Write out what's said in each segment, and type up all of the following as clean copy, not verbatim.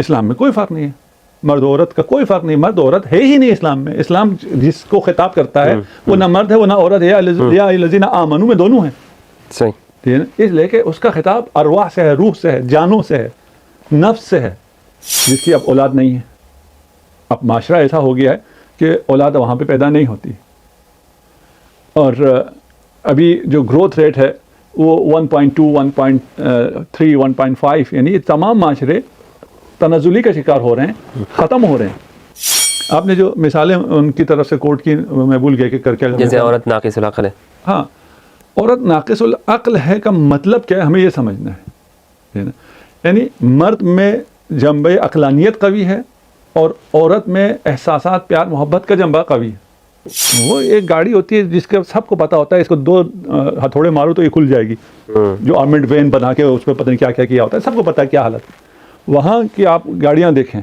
اسلام میں کوئی فرق نہیں ہے، مرد عورت کا کوئی فرق نہیں، مرد عورت ہے ہی نہیں اسلام میں. اسلام جس کو خطاب کرتا ہے وہ نہ مرد ہے وہ نہ عورت ہے، یا الذین آمنوا میں دونوں ہیں. صحیح. ٹھیک ہے، اس لیے کہ اس کا خطاب ارواح سے ہے، روح سے ہے، جانوں سے ہے، نفس سے ہے، جس کی اب اولاد نہیں ہے. اب معاشرہ ایسا ہو گیا ہے کہ اولاد وہاں پہ پیدا نہیں ہوتی، اور ابھی جو گروتھ ریٹ ہے وہ 1.2 1.3 1.5، یعنی یہ تمام معاشرے تنزلی کا شکار ہو رہے ہیں، ختم ہو رہے ہیں. آپ نے جو مثالیں ان کی طرف سے کوٹ کی میں بھول گیا کہ کر کے، جیسے عورت ناقص العقل ہے. ہاں، عورت ناقص العقل ہے کا مطلب کیا ہے ہمیں یہ سمجھنا ہے. یعنی مرد میں جنبہ عقلانیت قوی ہے اور عورت میں احساسات، پیار، محبت کا جنبہ قوی ہے. وہ ایک گاڑی ہوتی ہے جس کا سب کو پتہ ہوتا ہے اس کو 2 ہتھوڑے مارو تو یہ کھل جائے گی، جو آرمنڈ وین بنا کے اس پہ پتہ نہیں کیا کیا کیا ہوتا ہے، سب کو پتہ ہے کیا حالت. وہاں کی آپ گاڑیاں دیکھیں،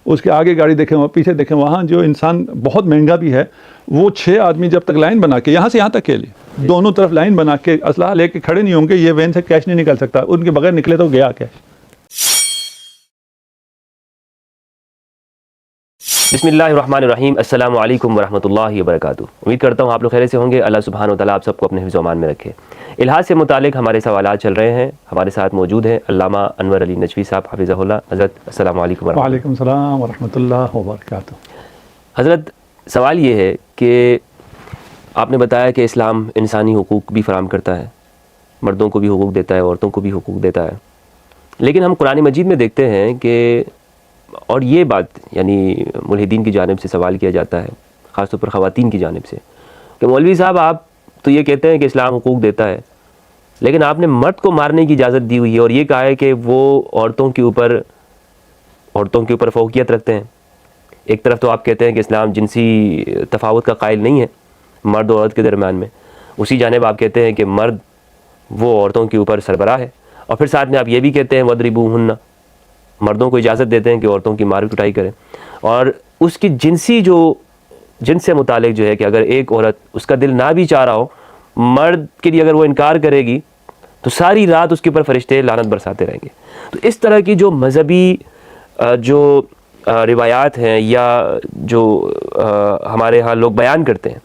اس کے آگے گاڑی دیکھیں، وہ پیچھے دیکھیں، وہاں جو انسان بہت مہنگا بھی ہے وہ 6 آدمی جب تک لائن بنا کے یہاں سے یہاں تک کے لیے دونوں طرف لائن بنا کے اسلحہ لے کے کھڑے نہیں ہوں گے، یہ وین سے کیش نہیں نکل سکتا. ان کے بغیر نکلے تو گیا کیش. بسم اللہ الرحمن الرحیم. السلام علیکم ورحمۃ اللہ وبرکاتہ. امید کرتا ہوں آپ لوگ خیریت سے ہوں گے. اللہ سبحانہ و تعالیٰ آپ سب کو اپنے حفظ و امان میں رکھے. الحاد سے متعلق ہمارے سوالات چل رہے ہیں. ہمارے ساتھ موجود ہیں علامہ انور علی نجوی صاحب حفظہ اللہ. حضرت السلام علیکم ورحمۃ اللہ. وعلیکم السلام ورحمۃ اللہ وبرکاتہ. حضرت سوال یہ ہے کہ آپ نے بتایا کہ اسلام انسانی حقوق بھی فراہم کرتا ہے، مردوں کو بھی حقوق دیتا ہے، عورتوں کو بھی حقوق دیتا ہے. لیکن ہم قرآن مجید میں دیکھتے ہیں کہ، اور یہ بات یعنی ملحدین کی جانب سے سوال کیا جاتا ہے، خاص طور پر خواتین کی جانب سے، کہ مولوی صاحب آپ تو یہ کہتے ہیں کہ اسلام حقوق دیتا ہے، لیکن آپ نے مرد کو مارنے کی اجازت دی ہوئی ہے اور یہ کہا ہے کہ وہ عورتوں کے اوپر فوقیت رکھتے ہیں. ایک طرف تو آپ کہتے ہیں کہ اسلام جنسی تفاوت کا قائل نہیں ہے مرد و عورت کے درمیان میں، اسی جانب آپ کہتے ہیں کہ مرد وہ عورتوں کے اوپر سربراہ ہے، اور پھر ساتھ میں آپ یہ بھی کہتے ہیں وَاضْرِبُوهُنَّ، مردوں کو اجازت دیتے ہیں کہ عورتوں کی مار پٹائی کریں. اور اس کی جنس سے متعلق جو ہے کہ اگر ایک عورت اس کا دل نہ بھی چاہ رہا ہو، مرد کے لیے اگر وہ انکار کرے گی تو ساری رات اس کے اوپر فرشتے لعنت برساتے رہیں گے. تو اس طرح کی جو مذہبی جو روایات ہیں یا جو ہمارے ہاں لوگ بیان کرتے ہیں،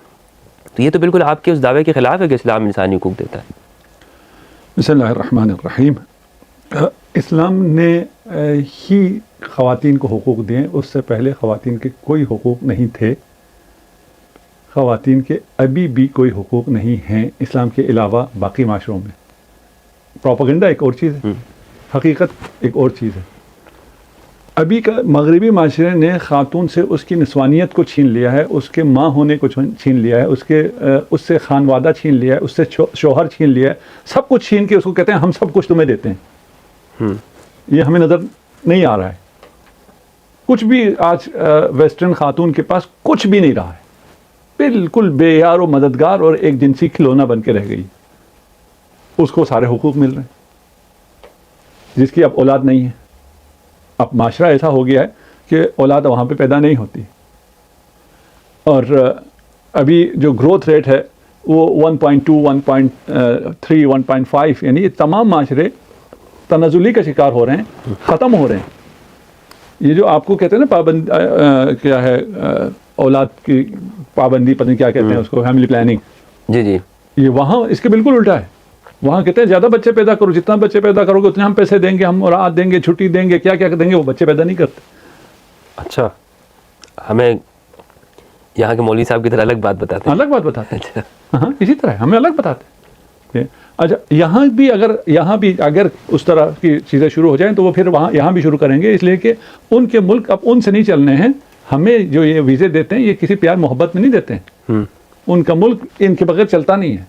تو یہ تو بالکل آپ کے اس دعوے کے خلاف ہے کہ اسلام انسانی حقوق دیتا ہے. بسم اللہ الرحمن الرحیم. اسلام نے ہی خواتین کو حقوق دیے، اس سے پہلے خواتین کے کوئی حقوق نہیں تھے. خواتین کے ابھی بھی کوئی حقوق نہیں ہیں اسلام کے علاوہ باقی معاشروں میں. پروپیگنڈا ایک اور چیز ہے، حقیقت ایک اور چیز ہے. ابھی کا مغربی معاشرے نے خاتون سے اس کی نسوانیت کو چھین لیا ہے، اس کے ماں ہونے کو چھین لیا ہے، اس سے خانوادہ چھین لیا ہے، اس سے شوہر چھین لیا ہے، سب کچھ چھین کے اس کو کہتے ہیں ہم سب کچھ تمہیں دیتے ہیں. یہ ہمیں نظر نہیں آ رہا ہے. کچھ بھی آج ویسٹرن خاتون کے پاس کچھ بھی نہیں رہا ہے، بالکل بے یار و مددگار اور ایک جنسی کھلونا بن کے رہ گئی. اس کو سارے حقوق مل رہے ہیں، جس کی اب اولاد نہیں ہے. اب معاشرہ ایسا ہو گیا ہے کہ اولاد وہاں پہ پیدا نہیں ہوتی، اور ابھی جو گروتھ ریٹ ہے وہ 1.2 1.3 1.5، یعنی یہ تمام معاشرے تنزلی کا شکار ہو رہے ہیں، ختم ہو رہے ہیں. یہ جو آپ کو کہتے ہیں نا پابند کیا ہے، اولاد کی پابندی، پتہ نہیں کیا کہتے ہیں اس کو، فیملی پلاننگ. جی جی. یہ وہاں اس کے بالکل الٹا ہے. وہاں کہتے ہیں زیادہ بچے پیدا کرو، جتنا بچے پیدا کرو گے اتنے ہم پیسے دیں گے، ہم رات دیں گے، چھٹی دیں گے، کیا کیا دیں گے. وہ بچے پیدا نہیں کرتے. اچھا، ہمیں یہاں کے مولوی صاحب کی طرح الگ بات بتاتے ہیں. الگ بات بتاتے ہیں. ہاں اسی طرح ہمیں الگ بتاتے ہیں. اچھا، یہاں بھی اگر اس طرح کی چیزیں شروع ہو جائیں تو وہ پھر یہاں بھی شروع کریں گے، اس لیے کہ ان کے ملک اب ان سے نہیں چلنے ہیں. ہمیں جو یہ ویزے دیتے ہیں یہ کسی پیار محبت میں نہیں دیتے ہیں. ان کا ملک ان کے بغیر چلتا نہیں ہے.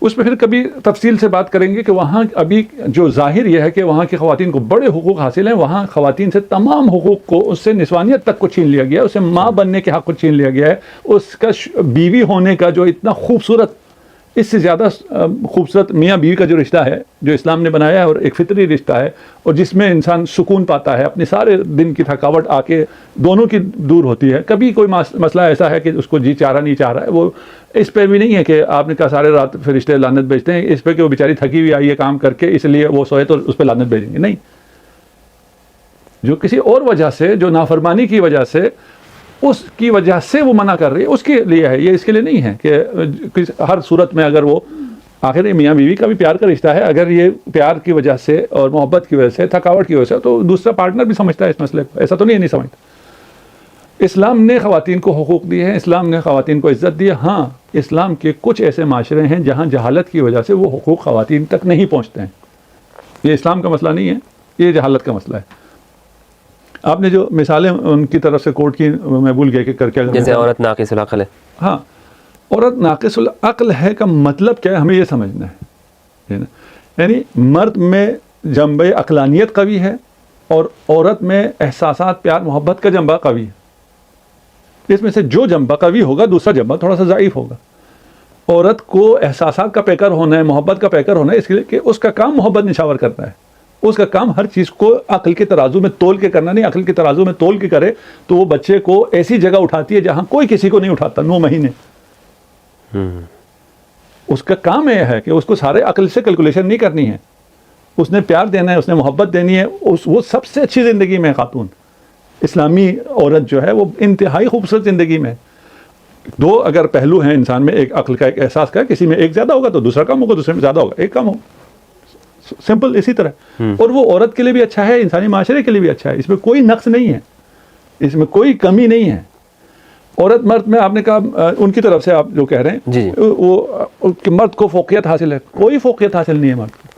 اس پہ پھر کبھی تفصیل سے بات کریں گے کہ وہاں ابھی جو ظاہر یہ ہے کہ وہاں کی خواتین کو بڑے حقوق حاصل ہیں. وہاں خواتین سے تمام حقوق کو، اس سے نسوانیت تک کو چھین لیا گیا ہے، اسے ماں بننے کے حق کو چھین لیا گیا ہے، اس کا بیوی ہونے کا جو اتنا خوبصورت، اس سے زیادہ خوبصورت میاں بیوی کا جو رشتہ ہے جو اسلام نے بنایا ہے، اور ایک فطری رشتہ ہے، اور جس میں انسان سکون پاتا ہے، اپنے سارے دن کی تھکاوٹ آ کے دونوں کی دور ہوتی ہے. کبھی کوئی مسئلہ ایسا ہے کہ اس کو جی چاہ رہا نہیں چاہ رہا ہے، وہ اس پہ بھی نہیں ہے کہ آپ نے کہا سارے رات فرشتے لعنت بھیجتے ہیں، اس پہ کہ وہ بیچاری تھکی ہوئی آئی ہے کام کر کے اس لیے وہ سوئے تو اس پہ لعنت بھیجیں گے. نہیں، جو کسی اور وجہ سے, جو نافرمانی کی وجہ سے, اس کی وجہ سے وہ منع کر رہی ہے, اس کے لیے ہے, یہ اس کے لیے نہیں ہے کہ ہر صورت میں اگر وہ, آخر میاں بیوی کا بھی پیار کا رشتہ ہے, اگر یہ پیار کی وجہ سے اور محبت کی وجہ سے, تھکاوٹ کی وجہ سے, تو دوسرا پارٹنر بھی سمجھتا ہے اس مسئلے کو, ایسا تو نہیں سمجھتا. اسلام نے خواتین کو حقوق دیے ہیں, اسلام نے خواتین کو عزت دی ہے. ہاں, اسلام کے کچھ ایسے معاشرے ہیں جہاں جہالت کی وجہ سے وہ حقوق خواتین تک نہیں پہنچتے ہیں. یہ اسلام کا مسئلہ نہیں ہے, یہ جہالت کا مسئلہ ہے. آپ نے جو مثالیں ان کی طرف سے کوٹ کی, میں بھول گیا کہ کر کے, جیسے عورت ناقص العقل ہے. ہاں, عورت ناقص العقل ہے کا مطلب کیا ہے, ہمیں یہ سمجھنا ہے. یعنی مرد میں جنبہ عقلانیت قوی ہے اور عورت میں احساسات, پیار, محبت کا جنبہ قوی ہے. اس میں سے جو جنبہ قوی ہوگا دوسرا جنبہ تھوڑا سا ضعیف ہوگا. عورت کو احساسات کا پیکر ہونا ہے, محبت کا پیکر ہونا ہے, اس لیے کہ اس کا کام محبت نشاور کرنا ہے. اس کا کام ہر چیز کو عقل کے ترازو میں تول کے کرنا نہیں. عقل کے ترازو میں تول کے کرے تو وہ بچے کو ایسی جگہ اٹھاتی ہے جہاں کوئی کسی کو نہیں اٹھاتا. 9 مہینے اس کا کام یہ ہے کہ اس کو سارے عقل سے کیلکولیشن نہیں کرنی ہے. اس نے پیار دینا ہے, اس نے محبت دینی ہے. وہ سب سے اچھی زندگی میں خاتون, اسلامی عورت جو ہے وہ انتہائی خوبصورت زندگی میں. 2 اگر پہلو ہیں انسان میں, ایک عقل کا, ایک احساس کا, کسی میں ایک زیادہ ہوگا تو دوسرا کم ہوگا, دوسرے میں زیادہ ہوگا ایک کم ہوگا. سمپل اسی طرح. اور وہ عورت کے لیے بھی اچھا ہے, انسانی معاشرے کے لیے بھی اچھا ہے. اس میں کوئی نقص نہیں ہے, اس میں کوئی کمی نہیں ہے. عورت مرد میں آپ نے کہا ان کی طرف سے آپ جو کہہ رہے ہیں جی وہ کہ مرد کو فوقیت حاصل ہے, کوئی فوقیت حاصل نہیں ہے مرد کو.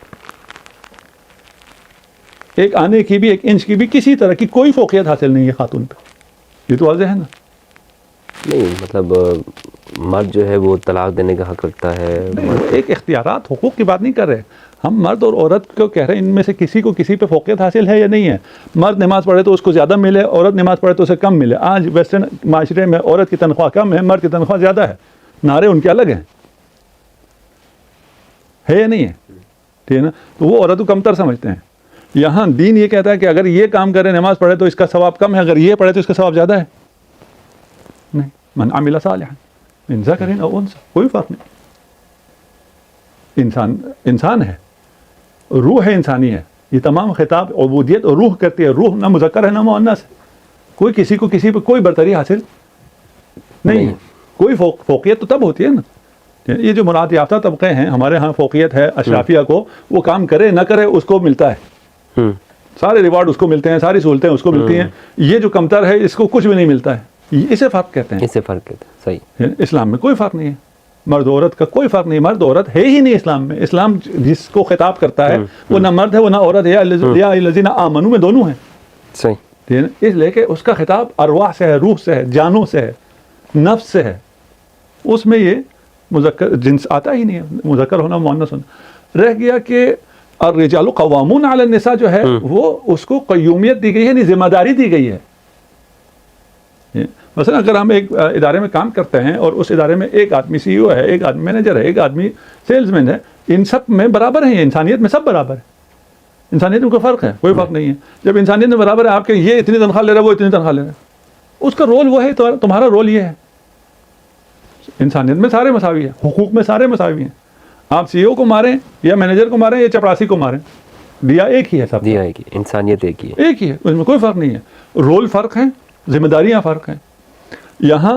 ایک آنے کی بھی, ایک انچ کی بھی, کسی طرح کی کوئی فوقیت حاصل نہیں ہے خاتون پہ. یہ تو واضح ہے نا. نہیں مطلب مرد جو ہے وہ طلاق دینے کا حق رکھتا ہے. ایک اختیارات, حقوق کی بات نہیں کر رہے ہم. مرد اور عورت کو کہہ رہے ہیں ان میں سے کسی کو کسی پہ فوقیت حاصل ہے یا نہیں ہے. مرد نماز پڑھے تو اس کو زیادہ ملے, عورت نماز پڑھے تو اسے کم ملے. آج ویسٹرن معاشرے میں عورت کی تنخواہ کم ہے, مرد کی تنخواہ زیادہ ہے. نعرے ان کے الگ ہیں, ہے یا نہیں ہے, ٹھیک ہے نا. تو وہ عورت کو کمتر سمجھتے ہیں. یہاں دین یہ کہتا ہے کہ اگر یہ کام کرے, نماز پڑھے تو اس کا ثواب کم ہے, اگر یہ پڑھے تو اس کا ثواب زیادہ ہے. نہیں, من عمل صالحا من ذکر او انثى, کوئی فرق نہیں. انسان ہے, روح ہے, انسانی ہے. یہ تمام خطاب عبودیت اور روح کرتی ہے. روح نہ مذکر ہے نہ مؤنث ہے. کوئی کسی کو کسی پہ کوئی برتری حاصل نہیں ہے. کوئی فوقیت تو تب ہوتی ہے نا. یہ جو مراد یافتہ طبقے ہیں ہمارے ہاں, فوقیت ہے اشرافیہ کو, وہ کام کرے نہ کرے اس کو ملتا ہے. سارے ریوارڈ اس کو ملتے ہیں, ساری سہولتیں اس کو ملتی ہیں. یہ جو کمتر ہے اس کو کچھ بھی نہیں ملتا ہے. اسے فرق کہتے ہیں. اسے فرق کہتے ہیں. صحیح. اسلام میں کوئی فرق نہیں ہے. مرد عورت کا کوئی فرق نہیں. مرد عورت ہے ہی نہیں اسلام میں. اسلام جس کو خطاب کرتا ہے وہ نہ مرد ہے وہ نہ عورت ہے. یا الذین آمنوا میں دونوں ہیں. صحیح. اس لیے کہ اس کا خطاب ارواح سے ہے, روح سے ہے, جانوں سے ہے, نفس سے ہے. اس میں یہ مذکر جنس آتا ہی نہیں ہے, مذکر ہونا مؤنث ہونا. رہ گیا کہ الرجال قوامون علی النساء جو ہے وہ اس کو قیومیت دی گئی ہے, یعنی ذمہ داری دی گئی ہے. مثلا اگر ہم ایک ادارے میں کام کرتے ہیں اور اس ادارے میں ایک آدمی سی ای او ہے, ایک آدمی مینیجر ہے, ایک آدمی سیلز مین ہے, ان سب میں برابر ہیں. انسانیت میں سب برابر ہے. انسانیت میں کوئی فرق ہے, کوئی فرق نہیں ہے. جب انسانیت میں برابر ہے, آپ کے یہ اتنی تنخواہ لے رہا ہے, وہ اتنی تنخواہ لے رہا ہے, اس کا رول وہ ہے, تمہارا رول یہ ہے. انسانیت میں سارے مساوی ہیں, حقوق میں سارے مساوی ہیں. آپ سی ای او کو ماریں یا مینیجر کو ماریں یا چپراسی کو ماریں, دیا ایک ہی ہے. سب دیا ایک ہی, انسانیت ایک ہی ہے. ایک ہی ہے, اس میں کوئی فرق نہیں ہے. رول فرق ہیں, ذمہ داریاں فرق ہیں. یہاں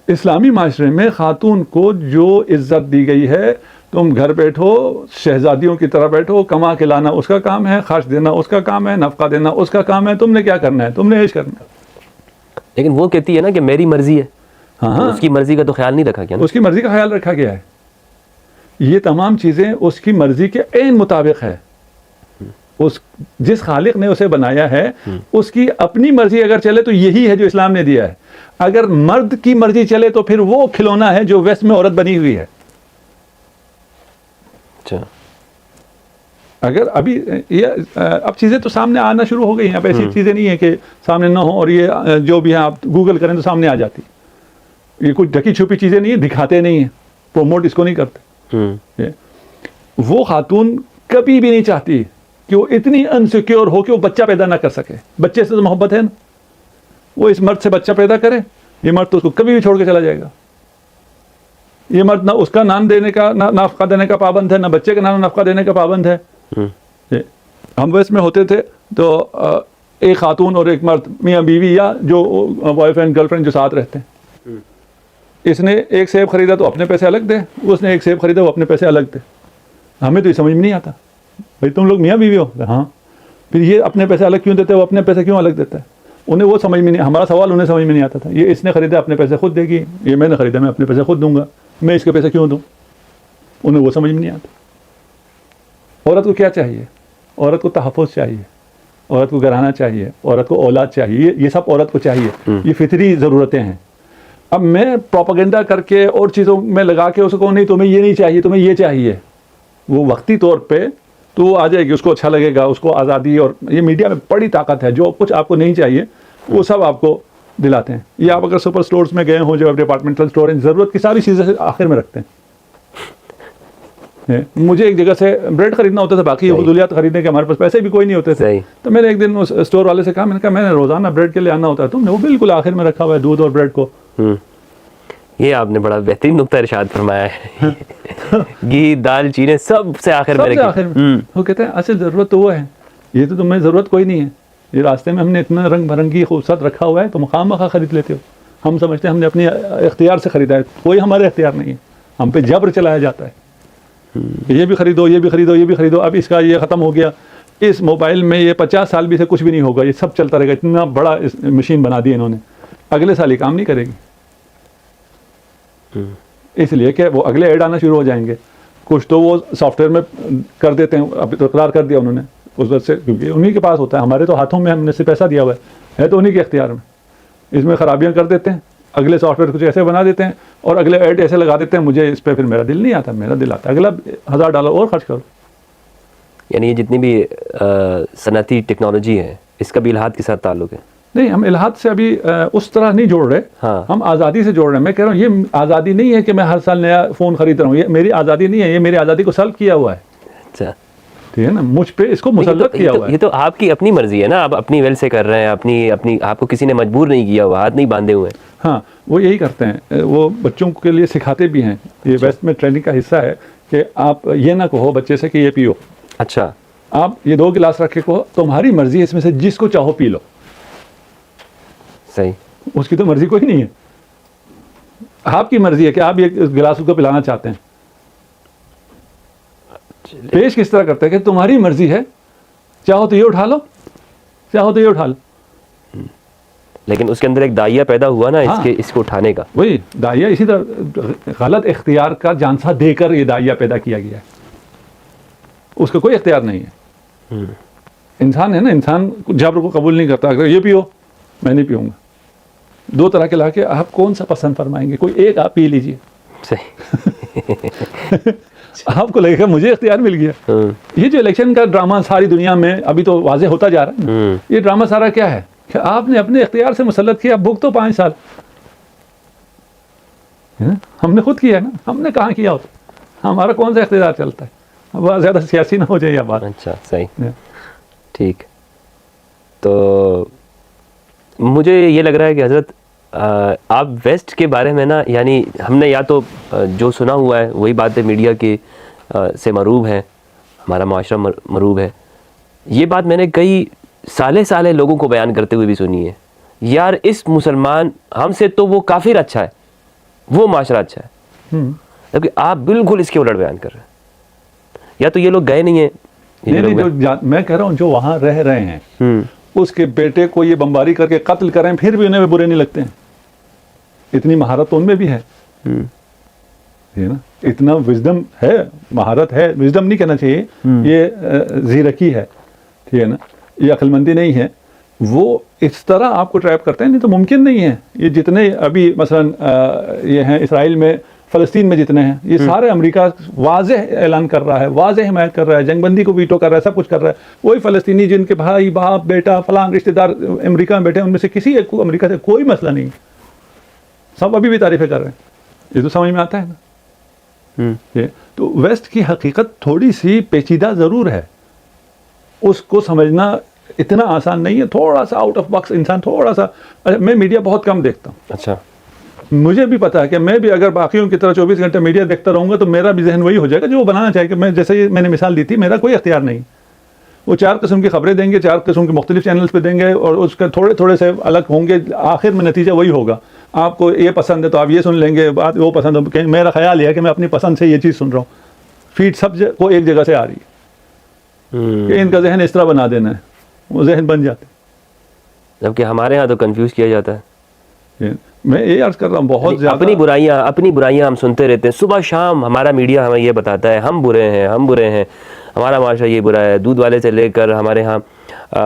اسلامی معاشرے میں خاتون کو جو عزت دی گئی ہے, تم گھر بیٹھو, شہزادیوں کی طرح بیٹھو, کما کے لانا اس کا کام ہے, خرچ دینا اس کا کام ہے, نفقہ دینا اس کا کام ہے. تم نے کیا کرنا ہے, تم نے عیش کرنا ہے. لیکن وہ کہتی ہے نا کہ میری مرضی ہے. ہاں, اس کی مرضی کا تو خیال نہیں رکھا گیا. اس کی مرضی کا خیال رکھا گیا ہے. یہ تمام چیزیں اس کی مرضی کے عین مطابق ہے. جس خالق نے اسے بنایا ہے اس کی اپنی مرضی اگر چلے تو یہی ہے جو اسلام نے دیا ہے. اگر مرد کی مرضی چلے تو پھر وہ کھلونا ہے جو ویسٹ میں عورت بنی ہوئی ہے. اچھا, اگر ابھی یہ اب چیزیں تو سامنے آنا شروع ہو گئی ہیں. اب ایسی چیزیں نہیں ہیں کہ سامنے نہ ہوں, اور یہ جو بھی ہیں آپ گوگل کریں تو سامنے آ جاتی. یہ کوئی ڈھکی چھپی چیزیں نہیں ہیں, دکھاتے نہیں ہیں, پروموٹ اس کو نہیں کرتے. وہ خاتون کبھی بھی نہیں چاہتی کہ وہ اتنی انسیکیور ہو کہ وہ بچہ پیدا نہ کر سکے. بچے سے تو محبت ہے نا, وہ اس مرد سے بچہ پیدا کرے. یہ مرد تو اس کو کبھی بھی چھوڑ کے چلا جائے گا. یہ مرد نہ اس کا نان دینے کا, نہ نفقہ دینے کا پابند ہے, نہ بچے کا نان نفقہ دینے کا پابند ہے. ہم ویسٹ میں ہوتے تھے تو ایک خاتون اور ایک مرد میاں بیوی یا جو بوائے فرینڈ گرل فرینڈ جو ساتھ رہتے ہیں, اس نے ایک سیب خریدا تو اپنے پیسے الگ دے, اس نے ایک سیب خریدا وہ اپنے پیسے الگ دے. ہمیں تو یہ سمجھ میں نہیں آتا, بھائی تم لوگ میاں بیوی ہو, ہاں, پھر یہ اپنے پیسے الگ کیوں دیتے ہیں, وہ اپنے پیسے کیوں الگ دیتا ہے؟ انہیں وہ سمجھ میں نہیں, ہمارا سوال انہیں سمجھ میں نہیں آتا تھا. یہ اس نے خریدا اپنے پیسے خود دے گی, یہ میں نے خریدا میں اپنے پیسے خود دوں گا, میں اس کے پیسے کیوں دوں؟ انہیں وہ سمجھ میں نہیں آتا. عورت کو کیا چاہیے؟ عورت کو تحفظ چاہیے, عورت کو گھرانہ چاہیے, عورت کو اولاد چاہیے, یہ سب عورت کو چاہیے, یہ فطری ضرورتیں ہیں. اب میں پروپیگنڈا کر کے اور چیزوں میں لگا کے اس کو نہیں تمہیں یہ نہیں چاہیے, تمہیں یہ چاہیے, وہ وقتی طور پہ تو وہ آ جائے گی, اس کو اچھا لگے گا, اس کو آزادی, اور یہ میڈیا میں بڑی طاقت ہے, جو کچھ آپ کو نہیں چاہیے وہ سب آپ کو دلاتے ہیں. یہ آپ اگر سپر اسٹورز میں گئے ہوں جو ڈپارٹمنٹل اسٹور ہیں, ضرورت کی ساری چیزیں آخر میں رکھتے ہیں. مجھے ایک جگہ سے بریڈ خریدنا ہوتا تھا, باقی فضولیات خریدنے کے ہمارے پاس پیسے بھی کوئی نہیں ہوتے تھے. تو میں نے ایک دن اس اسٹور والے سے کہا, میں نے کہا میں نے روزانہ بریڈ کے لیے آنا ہوتا ہے, تم نے وہ بالکل آخر میں رکھا ہوا ہے دودھ اور بریڈ کو. یہ آپ نے بڑا بہترین نقطہ ارشاد فرمایا ہے. گھی دال چینی سب سے آخر میں. وہ کہتے ہیں اصل ضرورت تو وہ ہے, یہ تو تمہیں ضرورت کوئی نہیں ہے, یہ راستے میں ہم نے اتنا رنگ برنگی خوبصورت رکھا ہوا ہے, تو مخام مخواہ خرید لیتے ہو. ہم سمجھتے ہیں ہم نے اپنی اختیار سے خریدا ہے, کوئی ہمارے اختیار نہیں ہے, ہم پہ جبر چلایا جاتا ہے. یہ بھی خریدو, یہ بھی خریدو, یہ بھی خریدو, اب اس کا یہ ختم ہو گیا, اس موبائل میں یہ 50 سال بھی سے کچھ بھی نہیں ہوگا, یہ سب چلتا رہے گا. اتنا بڑا مشین بنا دی انہوں نے, اگلے سال یہ کام نہیں کرے گی, اس لیے کہ وہ اگلے ایڈ آنا شروع ہو جائیں گے. کچھ تو وہ سافٹ ویئر میں کر دیتے ہیں, اب اقرار کر دیا انہوں نے اس وقت سے, کیونکہ انہیں کے پاس ہوتا ہے, ہمارے تو ہاتھوں میں ہم نے سے پیسہ دیا ہوا ہے تو انہیں کے اختیار میں. اس میں خرابیاں کر دیتے ہیں, اگلے سافٹ ویئر کچھ ایسے بنا دیتے ہیں اور اگلے ایڈ ایسے لگا دیتے ہیں, مجھے اس پہ پھر میرا دل نہیں آتا, میرا دل آتا ہے اگلا $1000 اور خرچ کرو. یعنی یہ جتنی بھی صنعتی ٹیکنالوجی ہے اس کا بھی الحاد کے ساتھ تعلق ہے؟ نہیں, ہم الحاد سے ابھی اس طرح نہیں جوڑ رہے, ہم آزادی سے جوڑ رہے ہیں. میں کہہ رہا ہوں یہ آزادی نہیں ہے کہ میں ہر سال نیا فون خرید رہا ہوں, یہ میری آزادی نہیں ہے, یہ میری آزادی کو سلب کیا ہوا ہے. اچھا, ٹھیک ہے نا, مجھ پہ اس کو مسلط کیا ہوا ہے. یہ تو آپ کی اپنی مرضی ہے نا, آپ اپنی ویل سے کر رہے ہیں, اپنی آپ کو کسی نے مجبور نہیں کیا ہوا, ہاتھ نہیں باندھے ہوئے. ہاں, وہ یہی کرتے ہیں, وہ بچوں کے لیے سکھاتے بھی ہیں. یہ ویسٹ میں ٹریننگ کا حصہ ہے کہ آپ یہ نہ کہو بچے سے کہ یہ پیو. اچھا, آپ یہ 2 گلاس رکھ کے کہو تمہاری مرضی ہے, اس میں سے جس کو چاہو پی لو. صحیح, اس کی تو مرضی کوئی نہیں ہے, آپ کی مرضی ہے کہ آپ یہ گلاس کو پلانا چاہتے ہیں. پیش کس طرح کرتے ہیں کہ تمہاری مرضی ہے, چاہو تو یہ اٹھا لو, چاہو تو یہ اٹھا لو. لیکن اس کے اندر ایک دائیا پیدا ہوا نا اس کو اٹھانے کا. وہی دائیا, اسی طرح غلط اختیار کا جانسا دے کر یہ دائیا پیدا کیا گیا ہے, اس کا کوئی اختیار نہیں ہے. انسان ہے نا, انسان جبر کو قبول نہیں کرتا. اگر یہ پیو, میں نہیں پیوں گا. 2 طرح کے لا کے آپ کون سا پسند فرمائیں گے؟ کوئی ایک آپ پی لیجئے. صحیح. آپ کو لگے گا مجھے اختیار مل گیا. یہ جو الیکشن کا ڈرامہ ساری دنیا میں ابھی تو واضح ہوتا جا رہا ہے, یہ ڈرامہ سارا کیا ہے کہ آپ نے اپنے اختیار سے مسلط کیا, بھوک تو 5 سال ہم نے خود کیا ہے نا, ہم نے کہاں کیا ہوتا, ہمارا کون سا اختیار چلتا ہے. اب زیادہ سیاسی نہ ہو جائے یہ بات. اچھا, صحیح, ٹھیک. تو مجھے یہ لگ رہا ہے کہ حضرت آپ ویسٹ کے بارے میں نا, یعنی ہم نے یا تو جو سنا ہوا ہے وہی باتیں میڈیا کے سے مروب ہیں, ہمارا معاشرہ مروب ہے. یہ بات میں نے کئی سالے لوگوں کو بیان کرتے ہوئے بھی سنی ہے, یار اس مسلمان ہم سے تو وہ کافر اچھا ہے, وہ معاشرہ اچھا ہے. جبکہ آپ بالکل اس کے الٹ بیان کر رہے ہیں. یا تو یہ لوگ گئے نہیں ہیں. میں کہہ رہا ہوں جو وہاں رہ رہے ہیں اس کے بیٹے کو یہ بمباری کر کے قتل کریں پھر بھی انہیں برے نہیں لگتے ہیں. اتنی مہارت تو ان میں بھی ہے نا, اتنا وزڈم ہے, مہارت ہے, وزڈم نہیں کہنا چاہیے, یہ زیرکی ہے, ٹھیک ہے نا, یہ عقل مندی نہیں ہے. وہ اس طرح آپ کو ٹریپ کرتے ہیں, نہیں تو ممکن نہیں ہے. یہ جتنے ابھی مثلا یہ ہیں اسرائیل میں, فلسطین میں جتنے ہیں, یہ سارے امریکہ واضح اعلان کر رہا ہے, واضح حمایت کر رہا ہے, جنگ بندی کو ویٹو کر رہا ہے, سب کچھ کر رہا ہے. وہی فلسطینی جن کے بھائی باپ بیٹا فلاں رشتہ دار امریکہ میں بیٹھے, ان میں سے کسی ایک کو امریکہ سے کوئی مسئلہ نہیں, سب ابھی بھی تعریفیں کر رہے ہیں. یہ تو سمجھ میں آتا ہے نا. تو ویسٹ کی حقیقت تھوڑی سی پیچیدہ ضرور ہے, اس کو سمجھنا اتنا آسان نہیں ہے. تھوڑا سا آؤٹ آف باکس انسان, تھوڑا سا. میں میڈیا بہت کم دیکھتا ہوں. اچھا, مجھے بھی پتا ہے کہ میں بھی اگر باقیوں کی طرح 24 گھنٹے میڈیا دیکھتا رہوں گا تو میرا بھی ذہن وہی ہو جائے گا جو وہ بنانا چاہے کہ میں جیسے میں نے مثال دی تھی, میرا کوئی اختیار نہیں. وہ 4 قسم کی خبریں دیں گے, 4 قسم کے مختلف چینلز پہ دیں گے, اور اس کا تھوڑے تھوڑے سے الگ ہوں گے, آخر میں نتیجہ وہی ہوگا. آپ کو یہ پسند ہے تو آپ یہ سن لیں گے, بات وہ پسند ہے. میرا خیال یہ ہے کہ میں اپنی پسند سے یہ چیز سن رہا ہوں. فیڈ سب کو ایک جگہ سے آ رہی ہے کہ ان کا ذہن اس طرح بنا دینا ہے, وہ ذہن بن جاتے ہیں. جبکہ ہمارے ہاں تو کنفیوز کیا جاتا ہے. میں یہ عرض کر رہا ہوں بہت زیادہ اپنی برائیاں ہم سنتے رہتے ہیں صبح شام. ہمارا میڈیا ہمیں یہ بتاتا ہے ہم برے ہیں, ہم برے ہیں, ہمارا معاشرہ یہ برا ہے. دودھ والے سے لے کر ہمارے ہاں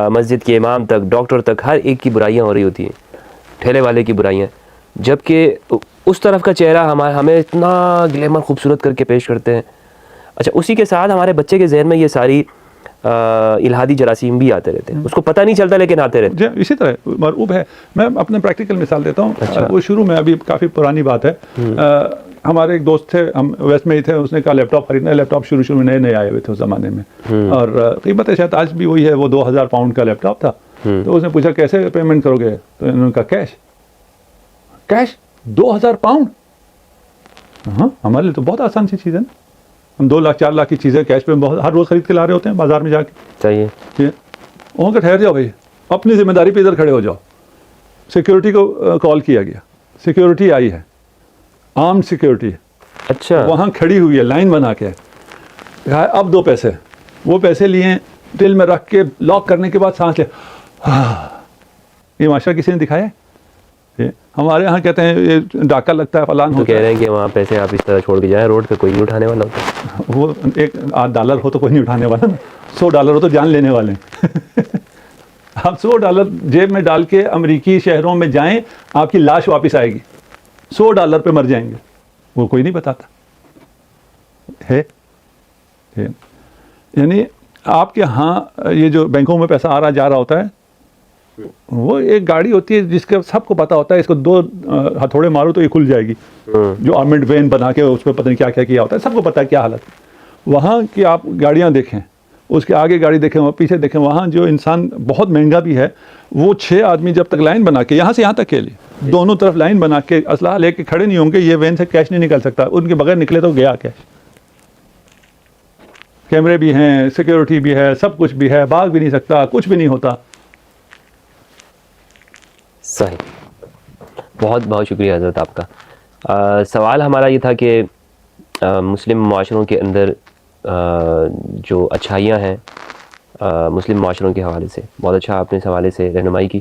مسجد کے امام تک, ڈاکٹر تک, ہر ایک کی برائیاں ہو رہی ہوتی ہیں, ٹھیلے والے کی برائیاں. جبکہ اس طرف کا چہرہ ہمیں اتنا گلیمر خوبصورت کر کے پیش کرتے ہیں. اچھا, اسی کے ساتھ ہمارے بچے کے ذہن میں یہ ساری الہادی جراثیم بھی آتے رہتے ہیں, اس کو پتہ نہیں چلتا لیکن آتے رہتے ہیں. اسی طرح مرعوب ہے. میں اپنے پریکٹیکل مثال دیتا ہوں. وہ شروع میں, ابھی کافی پرانی بات ہے, ہمارے ایک دوست تھے, ہم ویسٹ میں ہی تھے, اس نے کہا لیپ ٹاپ خریدنا ہے. لیپ ٹاپ شروع میں نئے آئے ہوئے تھے اس زمانے میں, اور قیمت شاید آج بھی وہی ہے, وہ 2000 پاؤنڈ کا لیپ ٹاپ تھا. تو اس نے پوچھا کیسے پیمنٹ کرو گے, تو انہوں نے کہا کیش 2000 پاؤنڈ. ہاں, ہمارے لیے تو بہت آسان سی چیز ہے نا. ہم 2 لاکھ 4 لاکھ کی چیزیں کیش پہ ہر روز خرید کے لا رہے ہوتے ہیں بازار میں جا کے. صحیح ہے. وہاں کا ٹھہر جاؤ بھائی, اپنی ذمہ داری پہ ادھر کھڑے ہو جاؤ. سیکیورٹی کو کال کیا گیا, سیکیورٹی آئی ہے, آرمڈ سیکیورٹی. اچھا, وہاں کھڑی ہوئی ہے لائن بنا کے, کہا اب 2 پیسے. وہ پیسے لیے, دل میں رکھ کے لاک کرنے کے بعد سانس لے. یہ معاشرہ کسی نے دکھایا ہے؟ ہمارے ہاں کہتے ہیں یہ ڈاکہ لگتا ہے فلان تو ہوتا کہہ ہے. رہے ہیں کہ وہاں پیسے آپ اس طرح چھوڑ کے جائیں, روڈ پہ کوئی نہیں اٹھانے والا ہوتا. وہ $1 ہو تو کوئی نہیں اٹھانے والا نا, $100 ہو تو جان لینے والے ہیں. آپ $100 جیب میں ڈال کے امریکی شہروں میں جائیں, آپ کی لاش واپس آئے گی. $100 پہ مر جائیں گے, وہ کوئی نہیں بتاتا ہے. یعنی آپ کے ہاں یہ جو بینکوں میں پیسہ آ رہا جا رہا ہوتا ہے, وہ ایک گاڑی ہوتی ہے جس کے سب کو پتا ہوتا ہے, اس کو 2 ہتھوڑے مارو تو یہ کھل جائے گی. جو آرمڈ وین بنا کے اس پہ پتہ نہیں کیا کیا کیا ہوتا ہے, سب کو پتا ہے کیا حالت. وہاں کی آپ گاڑیاں دیکھیں, اس کے آگے گاڑی دیکھیں, وہ پیچھے دیکھیں, وہاں جو انسان بہت مہنگا بھی ہے, وہ 6 آدمی جب تک لائن بنا کے یہاں سے یہاں تک کے لیے دونوں طرف لائن بنا کے اسلحہ لے کے کھڑے نہیں ہوں گے, یہ وین سے کیش نہیں نکل سکتا. ان کے بغیر نکلے تو گیا کیش. کیمرے بھی ہیں, سیکیورٹی بھی ہے, سب کچھ بھی ہے, بھاگ بھی نہیں سکتا, کچھ بھی نہیں ہوتا. صحیح, بہت بہت شکریہ حضرت آپ کا. سوال ہمارا یہ تھا کہ مسلم معاشروں کے اندر جو اچھائیاں ہیں مسلم معاشروں کے حوالے سے, بہت اچھا آپ نے اس حوالے سے رہنمائی کی.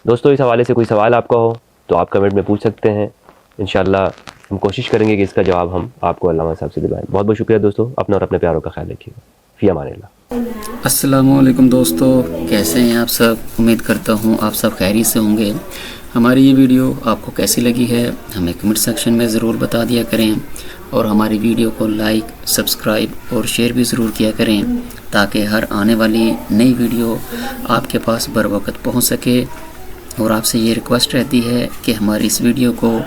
دوستو, اس حوالے سے کوئی سوال آپ کا ہو تو آپ کمنٹ میں پوچھ سکتے ہیں. انشاءاللہ ہم کوشش کریں گے کہ اس کا جواب ہم آپ کو علامہ صاحب سے دلوائیں. بہت بہت شکریہ دوستو, اپنا اور اپنے پیاروں کا خیال رکھیے گا. فی امان اللہ. السلام علیکم دوستو, کیسے ہیں آپ سب؟ امید کرتا ہوں آپ سب خیریت سے ہوں گے. ہماری یہ ویڈیو آپ کو کیسی لگی ہے ہمیں کمنٹ سیکشن میں ضرور بتا دیا کریں, اور ہماری ویڈیو کو لائک, سبسکرائب اور شیئر بھی ضرور کیا کریں تاکہ ہر آنے والی نئی ویڈیو آپ کے پاس بر وقت پہنچ سکے. اور آپ سے یہ ریکویسٹ رہتی ہے کہ ہماری اس ویڈیو کو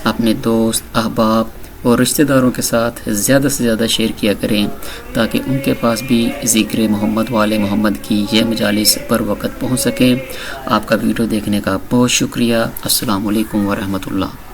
اپنے دوست, احباب اور رشتہ داروں کے ساتھ زیادہ سے زیادہ شیئر کیا کریں تاکہ ان کے پاس بھی ذکر محمد والے محمد کی یہ مجالس پر وقت پہنچ سکیں. آپ کا ویڈیو دیکھنے کا بہت شکریہ. السلام علیکم ورحمۃ اللہ.